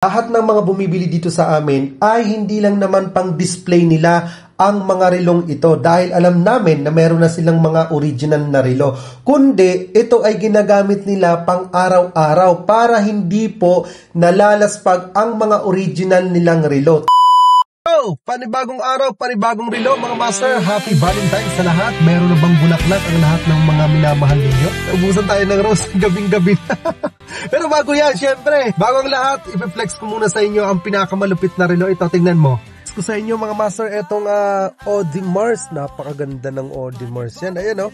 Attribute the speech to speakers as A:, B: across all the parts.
A: Lahat ng mga bumibili dito sa amin ay hindi lang naman pang display nila ang mga relong ito dahil alam namin na meron na silang mga original na relo. Kundi ito ay ginagamit nila pang araw-araw para hindi po nalalaspag ang mga original nilang relo. Oh, panibagong araw, panibagong relo mga master. Happy Valentine's sa lahat. Meron na bang bulaklak ang lahat ng mga minamahal ninyo? Ubusan tayo ng rose gabing-gabi. Pero bago yan, syempre, bago ang lahat, ipiflex ko muna sa inyo ang pinakamalupit na relo. Ito, tingnan mo. Ko sa inyo mga master, itong Audemars. Napakaganda ng Audemars yan. Ayan o.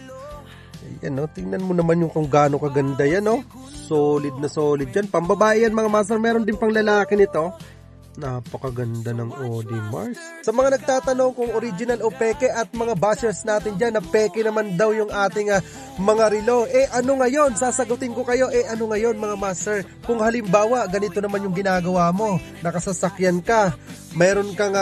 A: Ayan o, tingnan mo naman yung kung gaano kaganda yan o. Solid na solid yan. Pambabae yan mga master. Meron din pang lalaki nito. Napakaganda ng Audemars. Sa mga nagtatanong kung original o peke at mga bashers natin dyan na peke naman daw yung ating mga relo. Ano ngayon? Sasagutin ko kayo. Ano ngayon mga master? Kung halimbawa, ganito naman yung ginagawa mo. Nakasasakyan ka. Mayroon kang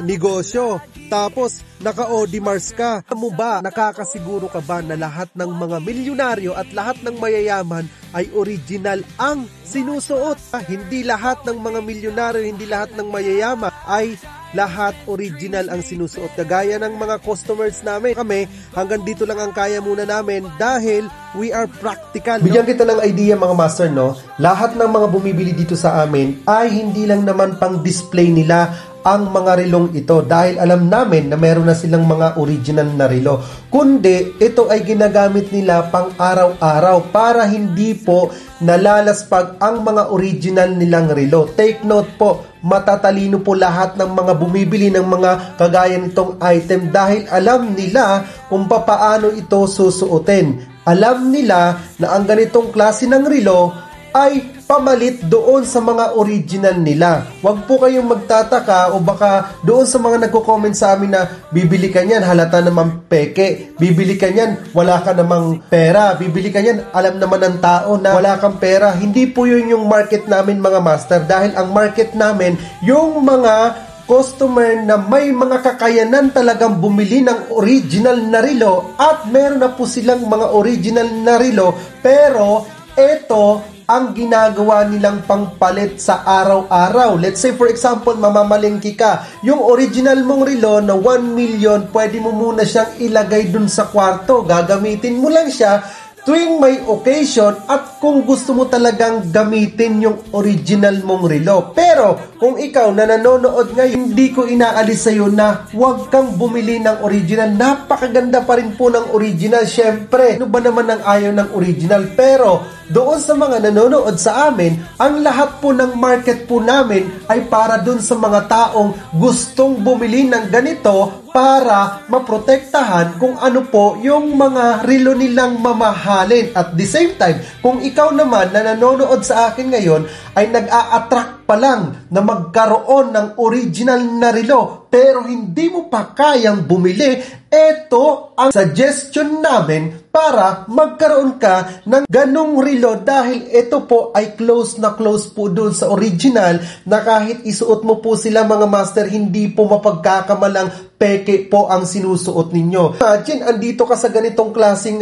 A: negosyo. Tapos, naka-Audemars ka. Mo ba, nakakasiguro ka ba na lahat ng mga milyonaryo at lahat ng mayayaman ay original ang sinusuot? Hindi lahat ng mga milyonaryo, hindi lahat ng mayayaman ay lahat original ang sinusuot. Kagaya ng mga customers namin, kami hanggang dito lang ang kaya muna namin dahil we are practical. Bigyan kita ng idea mga master, no? Lahat ng mga bumibili dito sa amin ay hindi lang naman pang display nila ang mga relong ito dahil alam namin na meron na silang mga original na relo. Kundi ito ay ginagamit nila pang araw-araw para hindi po nalalaspag ang mga original nilang relo. Take note po, matatalino po lahat ng mga bumibili ng mga kagaya nitong item dahil alam nila kung paano ito susuotin. Alam nila na ang ganitong klase ng relo ay pamalit doon sa mga original nila. Huwag po kayong magtataka o baka doon sa mga nagko-comment sa amin na bibili ka niyan, halata naman peke. Bibili ka niyan, wala ka namang pera. Bibili ka niyan, alam naman ng tao na wala kang pera. Hindi po yun yung market namin mga master dahil ang market namin yung mga customer na may mga kakayanan talagang bumili ng original na relo at meron na po silang mga original na relo pero ito ang ginagawa nilang pangpalit sa araw-araw. Let's say for example, mamamalengke ka. Yung original mong relo na 1 million, pwede mo muna siyang ilagay dun sa kwarto. Gagamitin mo lang siya tuwing may occasion at kung gusto mo talagang gamitin yung original mong relo. Pero kung ikaw na nanonood ngayon, hindi ko inaalis sa'yo na huwag kang bumili ng original. Napakaganda pa rin po ng original. Siyempre, ano ba naman ang ayaw ng original? Pero doon sa mga nanonood sa amin, ang lahat po ng market po namin ay para doon sa mga taong gustong bumili ng ganito para maprotektahan kung ano po yung mga relo nilang mamahalin. At the same time, kung ikaw naman na nanonood sa akin ngayon ay nag-a-attract pa lang na magkaroon ng original na relo pero hindi mo pa kayang bumili, ito ang suggestion namin para magkaroon ka ng ganong relo dahil ito po ay close na close po doon sa original na kahit isuot mo po sila mga master, hindi po mapagkakamalang peke po ang sinusuot ninyo. Imagine, andito ka sa ganitong klaseng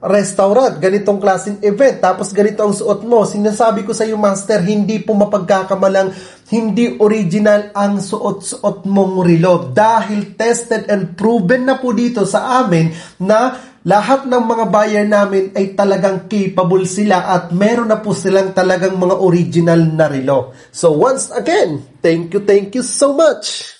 A: restaurant, ganitong klaseng event, tapos ganito ang suot mo. Sinasabi ko sa iyo master, hindi po mapagkakamalang hindi original ang suot-suot mong relo dahil tested and proven na po dito sa amin na lahat ng mga buyer namin ay talagang capable sila at meron na po silang talagang mga original na relo. So once again, thank you so much!